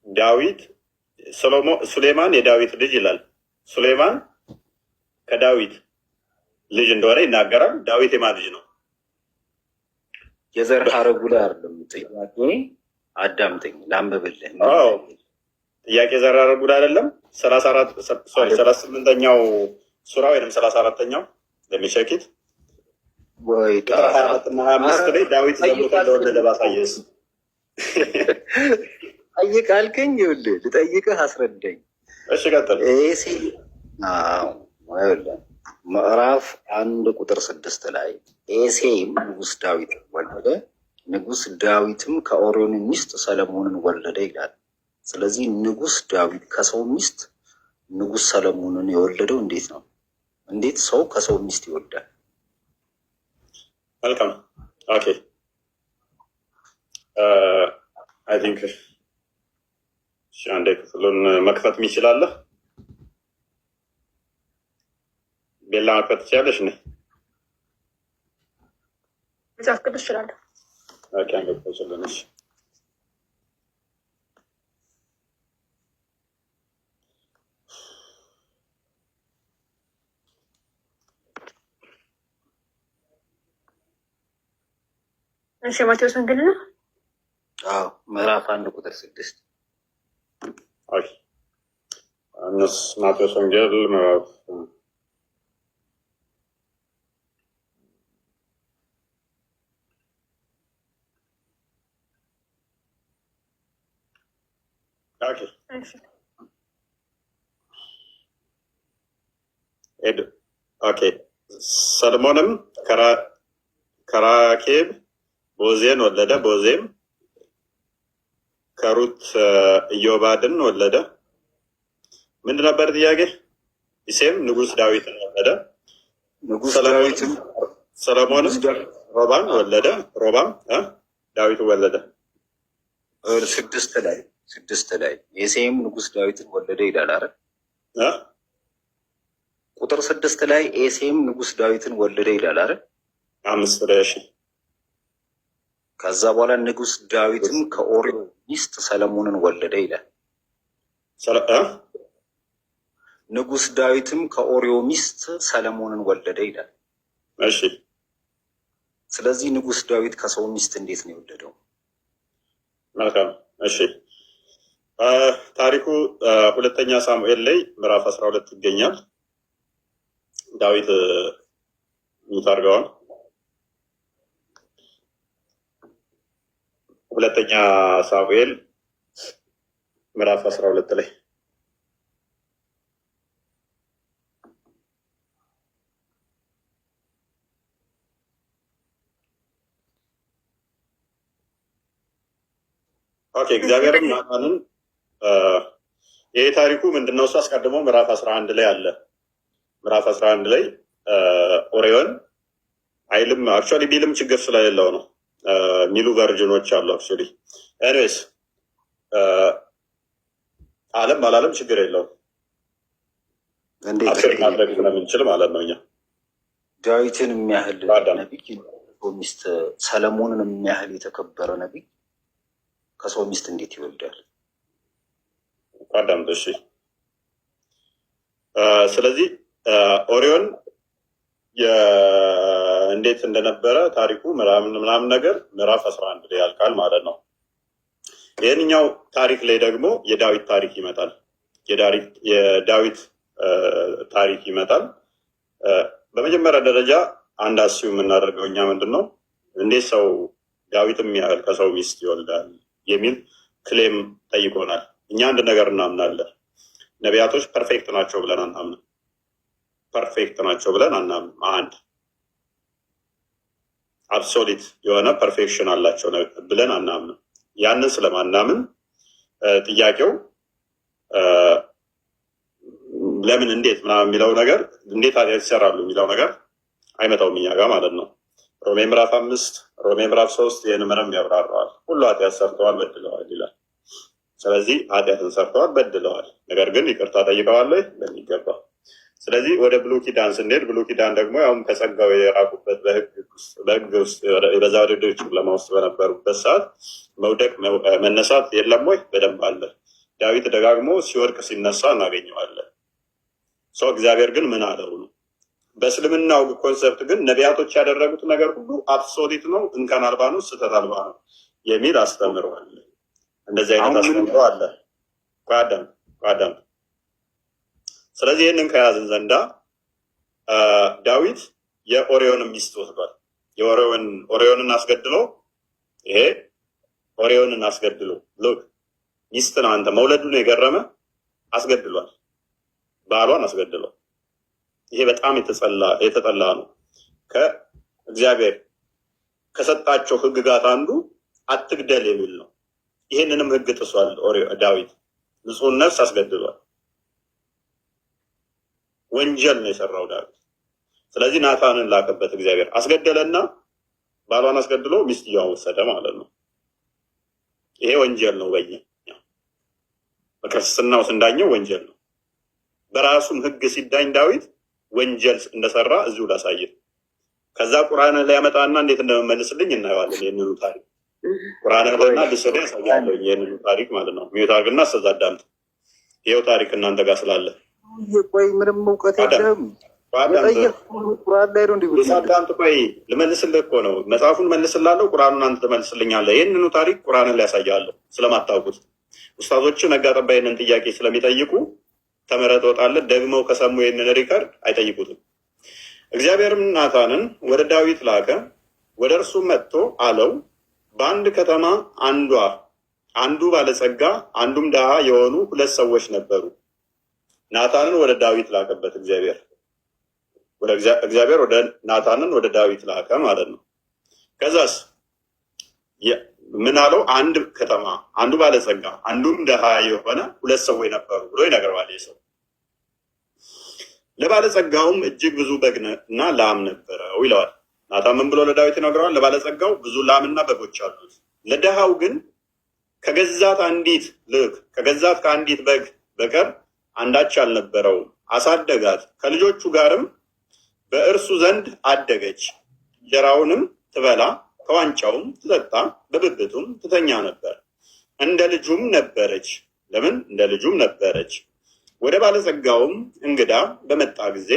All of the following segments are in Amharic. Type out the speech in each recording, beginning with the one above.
ዳዊት ሱሌማን የዳዊት ልጅ ይላል። ሱሌማን ከዳዊት ልጅ እንደሆነ ይናገራል። ዳዊት የማን ልጅ ነው? የዘር ሐረጉ ላይ አይደለም ጥያቄ። አዳምጠኝ ላንብብልህ። ጥያቄ ዘር ሐረጉ ላይ አይደለም። 38ኛው ሱራ ወይም 34ኛው ለሚሸኪት ወይ 24 ላይ ዳዊት ዘሙት እንደወለደ ባሳየስ ጠይቅ አልከኝ። ይኸውልህ ልጠይቅህ፣ አስረዳኝ። እሺ ቀጥል። ምዕራፍ 1:6 ላይ ኤሴይም ንጉስ ዳዊት ወለደ፣ ንጉስ ዳዊትም ከኦሪዮን ሚስት ሰለሞንን ወለደ ይላል። ስለዚህ ንጉስ ዳዊት ከሰው ሚስት ንጉስ ሰለሞንን የወለደው እንዴት ነው? እንዴት ሰው ከሰው ሚስት ይወልዳል? መልካም ኦኬ። አይ ቲንክ አንዴ ክፍሉን መክፈት የሚችላለህ ቤላ መክፈት ትችላለሽ? ነ መጽሐፍ ቅዱስ እችላለሁ። ኦኬ አንዴ ክፈችልንሽ። እሺ ማቴዎስ ወንጌል ነው። ምዕራፍ 1:6 ኦኬ። ማቴዎስ ወንጌል ምዕራፍ ኦኬ። ሰለሞንም ከራኬብ ቦዜን ወለደ። ቦዜም ከሩት ኢዮባድን ወለደ። ምንድን ነበር ጥያቄ? ኢሴም ንጉስ ዳዊትን ወለደ። ሰለሞንም ሮባም ወለደ። ሮባም ዳዊትን ወለደ። 6 ላይ ኤሴይም ንጉስ ዳዊትን ወለደ ይላል አይደል? ቁጥር 6 ላይ ኤሴይም ንጉስ ዳዊትን ወለደ ይላል አይደል? 5 ላይ እሺ። ከዛ በኋላ ንጉስ ዳዊትም ከኦሪዮ ሚስት ሰለሞንን ወለደ ይላል። ንጉስ ዳዊትም ከኦሪዮ ሚስት ሰለሞንን ወለደ ይላል። እሺ። ስለዚህ ንጉስ ዳዊት ከሰው ሚስት እንዴት ነው የወለደው? መልካም እሺ። ታሪኩ ሁለተኛ ሳሙኤል ላይ ምዕራፍ 12 ይገኛል። ዳዊት ሙት አድርገዋል። ሁለተኛ ሳሙኤል ምዕራፍ 12 ላይ ኦኬ። እግዚአብሔርም ናታንን ይሄ ታሪኩ ምንድነው? እሱ አስቀድሞ ምዕራፍ 11 ላይ አለ። ምዕራፍ 11 ላይ ኦሪዮን አይልም አክቹዋሊ ቢልም ችግር ስለሌለው ነው ሚሉ ቨርዥኖች አሉ። አክቹዋሊ ኤኒዌይስ አለም አላለም ችግር የለውም። እንዴት ማድረግ ስለምንችል ማለት ነው። እኛ ዳዊትን የሚያህል ነቢይ ሚስት ሰለሞንን የሚያህል የተከበረ ነቢይ ከሰው ሚስት እንዴት ይወልዳል? አዳምጥ እሺ። ስለዚህ ኦሪዮን እንዴት እንደነበረ ታሪኩ ምናምን ነገር ምዕራፍ 11 ላይ ያልቃል ማለት ነው። ይህንኛው ታሪክ ላይ ደግሞ የዳዊት ታሪክ ይመጣል። የዳዊት ታሪክ ይመጣል። በመጀመሪያ ደረጃ አንድ አስዩ የምናደርገው እኛ ምንድን ነው እንዴት ሰው ዳዊትም ያህል ከሰው ሚስት ይወልዳል የሚል ክሌም ጠይቆናል። እኛ አንድ ነገር እናምናለን። ነቢያቶች ፐርፌክት ናቸው ብለን አናምንም። ፐርፌክት ናቸው ብለን አናምንም። አንድ አብሶሊት የሆነ ፐርፌክሽን አላቸው ብለን አናምንም። ያንን ስለማናምን ጥያቄው ለምን እንዴት ምናምን የሚለው ነገር እንዴት ይሰራሉ የሚለው ነገር አይመጣውም እኛ ጋር ማለት ነው። ሮሜ ምዕራፍ 5 ሮሜ ምዕራፍ 3 ይህን ምንም ያብራራዋል። ሁሉ ኃጢአት ሰርተዋል በድለዋል ይላል። ስለዚህ ኃጢአትን ሰርተዋል በድለዋል፣ ነገር ግን ይቅርታ ጠይቀዋል በሚገባ። ስለዚህ ወደ ብሉይ ኪዳን ስንሄድ ብሉይ ኪዳን ደግሞ ያውም ከጸጋው የራቁበት በሕግ ውስጥ በዛ ወደ ጨለማ ውስጥ በነበሩበት ሰዓት መውደቅ መነሳት የለም ወይ? በደንብ አለ። ዳዊት ደጋግሞ ሲወድቅ ሲነሳ እናገኘዋለን። ሰው እግዚአብሔር ግን ምን አለው ነው። በእስልምናው ኮንሰፕት ግን ነቢያቶች ያደረጉት ነገር ሁሉ አብሶሊት ነው፣ እንከን አልባ ነው፣ ስህተት አልባ ነው የሚል አስተምረዋል። እንደዚህ አይነት አስተምሮ አለ። ቋዳም ስለዚህ ይህንን ከያዝን ዘንዳ ዳዊት የኦሪዮንን ሚስት ወስዷል። ኦሪዮንን አስገድሎ ይሄ ኦሪዮንን አስገድሎ ሎክ ሚስት ነው አንተ መውለዱን የገረመ አስገድሏል። ባሏን አስገድሎ ይሄ በጣም የተጠላ ነው። ከእግዚአብሔር ከሰጣቸው ሕግጋት አንዱ አትግደል የሚል ነው። ይህንንም ሕግ ጥሷል ዳዊት። ንጹሕ ነፍስ አስገድሏል። ወንጀል ነው የሰራው ዳዊት። ስለዚህ ናታንን ላከበት እግዚአብሔር። አስገደለና ባሏን አስገድሎ ሚስትየዋን ወሰደ ማለት ነው። ይሄ ወንጀል ነው። በኛ በክርስትናው ስንዳኘው ወንጀል ነው። በራሱም ሕግ ሲዳኝ ዳዊት ወንጀል እንደሰራ እዚሁ ላሳየ። ከዛ ቁርአን ላይ ያመጣና እንዴት እንደመመልስልኝ እናየዋለን። ይህንኑ ታሪክ ቁርአን ላይና ልስደ ያሳያለሁ። ይህንኑ ታሪክ ማለት ነው። ሚዩት አድርግና አስተዛዳምጥ። ይኸው ታሪክ እናንተ ጋር ስላለ ቆይ ምንም እውቀት የለም። ሳዳምጥ ቆይ ልመልስልህ እኮ ነው። መጽሐፉን መልስላለሁ፣ ቁርአኑን አንተ ትመልስልኛለህ። ይህንኑ ታሪክ ቁርአንን ላይ ያሳያለሁ። ስለማታውቁት ኡስታዞች ነጋ ጠባ ይህንን ጥያቄ ስለሚጠይቁ ተመረጥ ወጣለት። ደግመው ከሰሙ ይህንን ሪከርድ አይጠይቁትም። እግዚአብሔርም ናታንን ወደ ዳዊት ላከ። ወደ እርሱ መጥቶ አለው፣ በአንድ ከተማ አንዱ ባለጸጋ አንዱም ድሃ የሆኑ ሁለት ሰዎች ነበሩ። ናታንን ወደ ዳዊት ላከበት እግዚአብሔር ወደ ናታንን ወደ ዳዊት ላከ ማለት ነው። ከዛስ ምን አለው? አንድ ከተማ አንዱ ባለጸጋ አንዱም ድሃ የሆነ ሁለት ሰዎች ነበሩ ብሎ ይነግረዋል። ይህ ሰው ለባለጸጋውም እጅግ ብዙ በግና ላም ነበረው ይለዋል። ናታን ምን ብሎ ለዳዊት ይነግረዋል? ለባለጸጋው ብዙ ላምና በጎች አሉት፣ ለድሃው ግን ከገዛት ከአንዲት በግ በቀር አንዳች አልነበረውም። አሳደጋት፣ ከልጆቹ ጋርም በእርሱ ዘንድ አደገች። እንጀራውንም ትበላ፣ ከዋንጫውም ትጠጣ፣ በብብቱም ትተኛ ነበር። እንደ ልጁም ነበረች። ለምን? እንደ ልጁም ነበረች። ወደ ባለጸጋውም እንግዳ በመጣ ጊዜ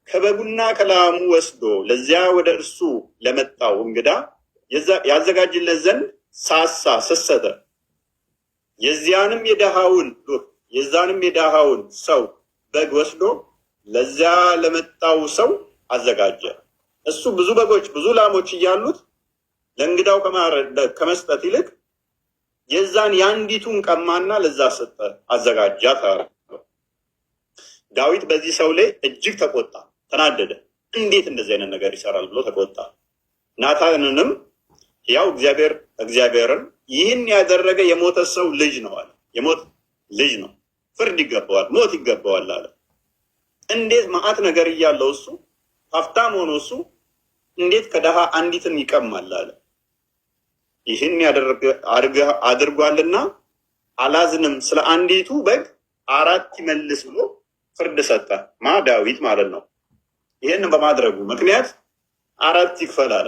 ከበጉና ከላሙ ወስዶ ለዚያ ወደ እርሱ ለመጣው እንግዳ ያዘጋጅለት ዘንድ ሰሰተ። የዛንም የድሃውን ሰው በግ ወስዶ ለዚያ ለመጣው ሰው አዘጋጀ። እሱ ብዙ በጎች ብዙ ላሞች እያሉት ለእንግዳው ከመስጠት ይልቅ የዛን የአንዲቱን ቀማና ለዛ ሰጠ፣ አዘጋጃት። ዳዊት በዚህ ሰው ላይ እጅግ ተቆጣ፣ ተናደደ። እንዴት እንደዚህ አይነት ነገር ይሰራል ብሎ ተቆጣ። ናታንንም ያው እግዚአብሔርን ይህን ያደረገ የሞተ ሰው ልጅ ነው አለ። የሞት ልጅ ነው፣ ፍርድ ይገባዋል፣ ሞት ይገባዋል አለ። እንዴት መዓት ነገር እያለው እሱ ሀብታም ሆኖ እሱ እንዴት ከድሃ አንዲትን ይቀማል አለ። ይህን አድርጓልና አላዝንም፣ ስለ አንዲቱ በግ 4 ይመልስ ብሎ ፍርድ ሰጠ። ዳዊት ማለት ነው። ይህን በማድረጉ ምክንያት 4 ይክፈል አለ።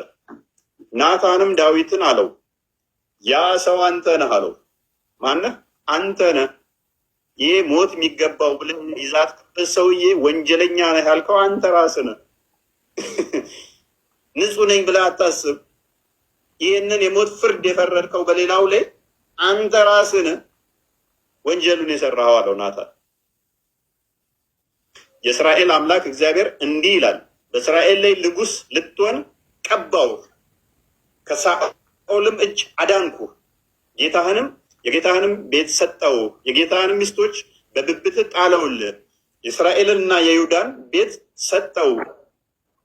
ናታንም ዳዊትን አለው፣ ያ ሰው አንተ ነህ አለው። ማነህ? አንተ ነህ። ይህ ሞት የሚገባው ብለህ ይዛት ሰውዬ ወንጀለኛ ነህ ያልከው አንተ ራስህ ነህ። ንጹህ ነኝ ብለህ አታስብ። ይህንን የሞት ፍርድ የፈረድከው በሌላው ላይ አንተ ራስህ ነህ ወንጀሉን የሰራኸው አለው ናታን። የእስራኤል አምላክ እግዚአብሔር እንዲህ ይላል፣ በእስራኤል ላይ ንጉሥ ልትሆን ቀባሁህ፣ ከሳኦልም እጅ አዳንኩህ፣ የጌታህንም ቤት ሰጠው፣ የጌታህንም ሚስቶች በብብትህ ጣለውልህ፣ የእስራኤልንና የይሁዳን ቤት ሰጠው።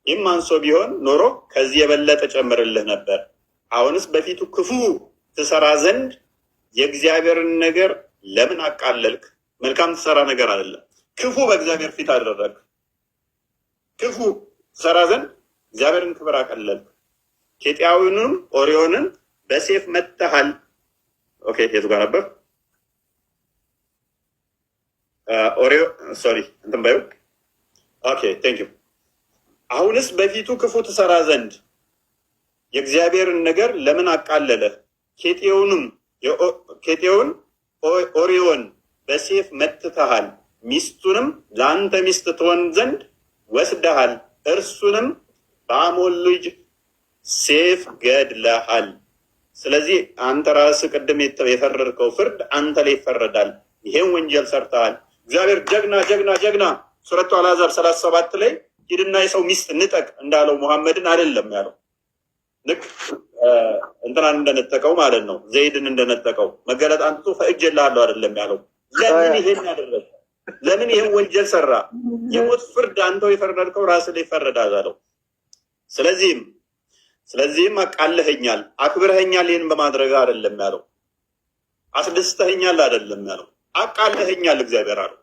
ይህም አንሶ ቢሆን ኖሮ ከዚህ የበለጠ ጨምርልህ ነበር። አሁንስ በፊቱ ክፉ ትሰራ ዘንድ የእግዚአብሔርን ነገር ለምን አቃለልክ? መልካም ትሰራ ነገር አይደለም፣ ክፉ በእግዚአብሔር ፊት አደረግ። ክፉ ትሰራ ዘንድ እግዚአብሔርን ክብር አቀለልክ። ኬጢያዊውንም ኦርዮንን በሴፍ መትተሃል። ኦኬ፣ የቱ ጋር ነበር? ኦርዮ ሶሪ እንትን ባዩ። ኦኬ ቴንክ ዩ። አሁንስ በፊቱ ክፉ ትሰራ ዘንድ የእግዚአብሔርን ነገር ለምን አቃለለ? ኬጢያውን ኦርዮን በሴፍ መትተሃል፣ ሚስቱንም ለአንተ ሚስት ትሆን ዘንድ ወስደሃል፣ እርሱንም በአሞን ልጅ ሴፍ ገድለሃል። ስለዚህ አንተ ራስህ ቅድም የፈረድከው ፍርድ አንተ ላይ ይፈረዳል። ይሄን ወንጀል ሰርተሃል። እግዚአብሔር ጀግና ጀግና ጀግና ሱረቱ አልአሕዛብ 37 ላይ ሂድና የሰው ሚስት ንጠቅ እንዳለው ሙሐመድን አይደለም ያለው። ልክ እንትናን እንደነጠቀው ማለት ነው፣ ዘይድን እንደነጠቀው መገለጥ አንጥቶ ፈእጄልሃለሁ አይደለም ያለው። ለምን ይሄን ያደረገ? ለምን ይሄን ወንጀል ሰራ? የሞት ፍርድ አንተው የፈረድከው ራስህ ላይ ይፈረዳል አለው። ስለዚህም አቃለኸኛል፣ አክብረኸኛል፣ ይህን በማድረግ አይደለም ያለው። አስደስተኸኛል አይደለም ያለው፣ አቃለኸኛል እግዚአብሔር አለው።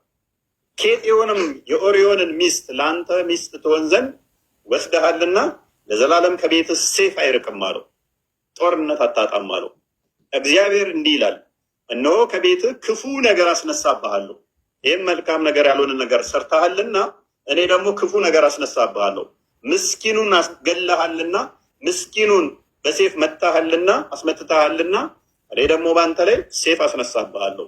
ኬጢዮንም የኦሪዮንን ሚስት ለአንተ ሚስት ትሆን ዘንድ ወስደሃልና ለዘላለም ከቤት ሴፍ አይርቅም አለው። ጦርነት አታጣም አለው። እግዚአብሔር እንዲህ ይላል፣ እነሆ ከቤት ክፉ ነገር አስነሳብሃለሁ። ይህም መልካም ነገር ያልሆነ ነገር ሰርተሃልና እኔ ደግሞ ክፉ ነገር አስነሳብሃለሁ። ምስኪኑን አስገለሃልና ምስኪኑን በሴፍ መታሃልና አስመትተሃልና እኔ ደግሞ በአንተ ላይ ሴፍ አስነሳብሃለሁ።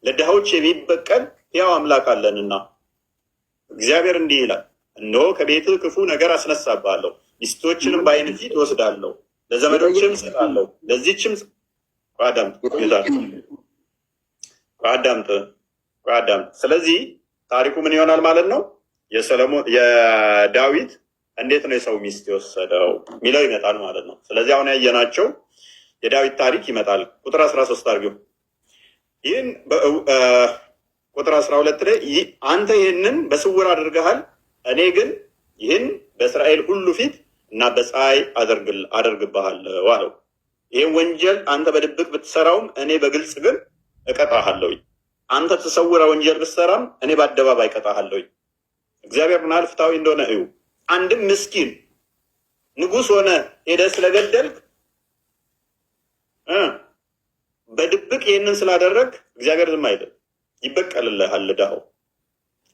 ለድሃዎች የሚበቀል ያው አምላክ አለንና እግዚአብሔር እንዲህ ይላል፣ እነሆ ከቤት ክፉ ነገር አስነሳብሃለሁ፣ ሚስቶችንም በዓይን ፊት እወስዳለሁ፣ ለዘመዶችም እሰጣለሁ። ለዚህችም አዳምጥ። ስለዚህ ታሪኩ ምን ይሆናል ማለት ነው? የዳዊት እንዴት ነው የሰው ሚስት የወሰደው ሚለው ይመጣል ማለት ነው። ስለዚህ አሁን ያየናቸው የዳዊት ታሪክ ይመጣል። ቁጥር 13 አድርጊው። ይህን ቁጥር 12 ላይ አንተ ይህንን በስውር አድርገሃል፣ እኔ ግን ይህን በእስራኤል ሁሉ ፊት እና በፀሐይ አደርግብሃለሁ አለው። ይህን ወንጀል አንተ በድብቅ ብትሰራውም እኔ በግልጽ ግን እቀጣሃለሁ። አንተ ተሰውረ ወንጀል ብትሰራም እኔ በአደባባይ እቀጣሃለሁ። እግዚአብሔር ምናል ፍትሃዊ እንደሆነ እዩ። አንድም ምስኪን ንጉሥ ሆነ ሄደህ ስለገደልክ በድብቅ ይህንን ስላደረግ እግዚአብሔር ዝም አይደል፣ ይበቀልልሃል። ድሃው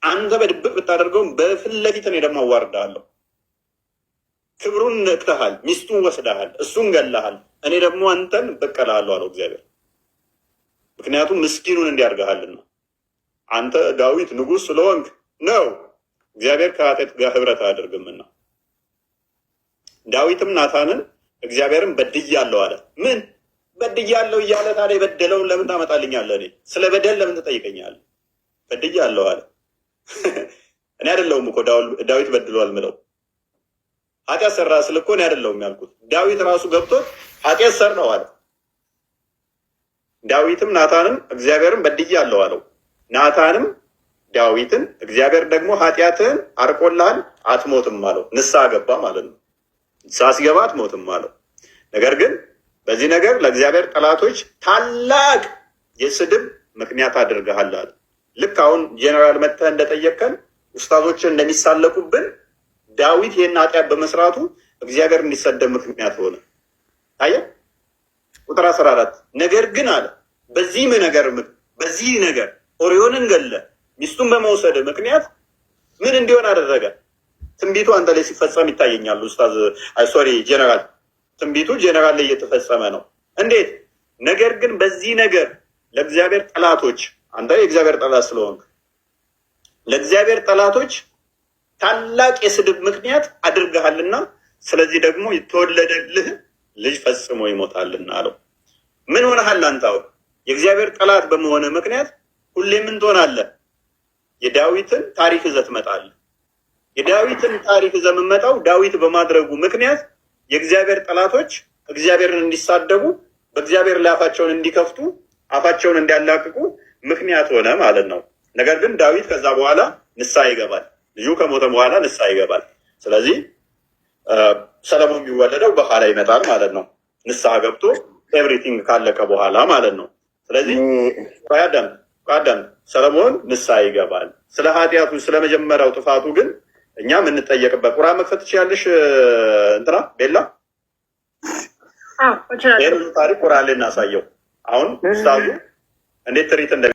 አንተ በድብቅ ብታደርገውም በፊት ለፊት እኔ ደግሞ አዋርድሃለሁ። ክብሩን ነቅተሃል፣ ሚስቱን ወስደሃል፣ እሱን ገለሃል፣ እኔ ደግሞ አንተን እበቀልሃለሁ አለው እግዚአብሔር። ምክንያቱም ምስኪኑን እንዲያርገሃልና አንተ ዳዊት ንጉሥ ስለሆንክ ነው። እግዚአብሔር ከኃጢአት ጋር ህብረት አያደርግምና። ዳዊትም ናታንን እግዚአብሔርን በድያለሁ አለ። ምን በድያለሁ እያለ ታዲያ የበደለውን ለምን ታመጣልኛለህ? እኔ ስለ በደል ለምን ትጠይቀኛለህ? በድያለሁ አለ። እኔ አይደለሁም እኮ ዳዊት በድሏል ምለው። ኃጢአት ሰራ ስል እኮ እኔ አይደለሁም ያልኩት። ዳዊት ራሱ ገብቶት ኃጢአት ሰራው አለ። ዳዊትም ናታንም እግዚአብሔርን በድያለሁ አለው። ናታንም ዳዊትን እግዚአብሔር ደግሞ ኃጢአትህን አርቆልሃል፣ አትሞትም አለው። ንስሐ ገባ ማለት ነው። ንስሐ ሲገባ አትሞትም አለው። ነገር ግን በዚህ ነገር ለእግዚአብሔር ጠላቶች ታላቅ የስድብ ምክንያት አድርገሃል አለ። ልክ አሁን ጄኔራል መጥተህ እንደጠየቀን ውስታዞችን እንደሚሳለቁብን ዳዊት ይህን ኃጢአት በመስራቱ እግዚአብሔር እንዲሰደብ ምክንያት ሆነ። አየህ ቁጥር 14 ነገር ግን አለ በዚህ ነገር ኦሪዮንን ገለ ሚስቱን በመውሰድ ምክንያት ምን እንዲሆን አደረገ? ትንቢቱ አንተ ላይ ሲፈጸም ይታየኛል። ኡስታዝ ጄኔራል፣ ትንቢቱ ጄኔራል ላይ እየተፈጸመ ነው። እንዴት? ነገር ግን በዚህ ነገር ለእግዚአብሔር ጠላቶች፣ አንተ የእግዚአብሔር ጠላት ስለሆንክ ለእግዚአብሔር ጠላቶች ታላቅ የስድብ ምክንያት አድርገሃልና ስለዚህ ደግሞ የተወለደልህ ልጅ ፈጽሞ ይሞታልና አለው። ምን ሆነሃል አንተ? አሁን የእግዚአብሔር ጠላት በመሆነ ምክንያት ሁሌ ምን ትሆናለህ? የዳዊትን ታሪክ ይዘህ ትመጣለህ። የዳዊትን ታሪክ ይዘህ የምትመጣው ዳዊት በማድረጉ ምክንያት የእግዚአብሔር ጠላቶች እግዚአብሔርን እንዲሳደቡ፣ በእግዚአብሔር ላይ አፋቸውን እንዲከፍቱ፣ አፋቸውን እንዲያላቅቁ ምክንያት ሆነ ማለት ነው። ነገር ግን ዳዊት ከዛ በኋላ ንስሐ ይገባል። ልጁ ከሞተ በኋላ ንስሐ ይገባል። ስለዚህ ሰለሞን የሚወለደው በኋላ ይመጣል ማለት ነው። ንስሐ ገብቶ ኤቭሪቲንግ ካለቀ በኋላ ማለት ነው። ስለዚህ አዳም ሰለሞን ንስሐ ይገባል። ስለ ኃጢአቱ ስለ መጀመሪያው ጥፋቱ ግን እኛ የምንጠየቅበት ቁርአን መክፈት ትችያለሽ እንትና ቤላ ይህን ታሪክ ቁርአን ላይ እናሳየው። አሁን ኡስታዙ እንዴት ትሪት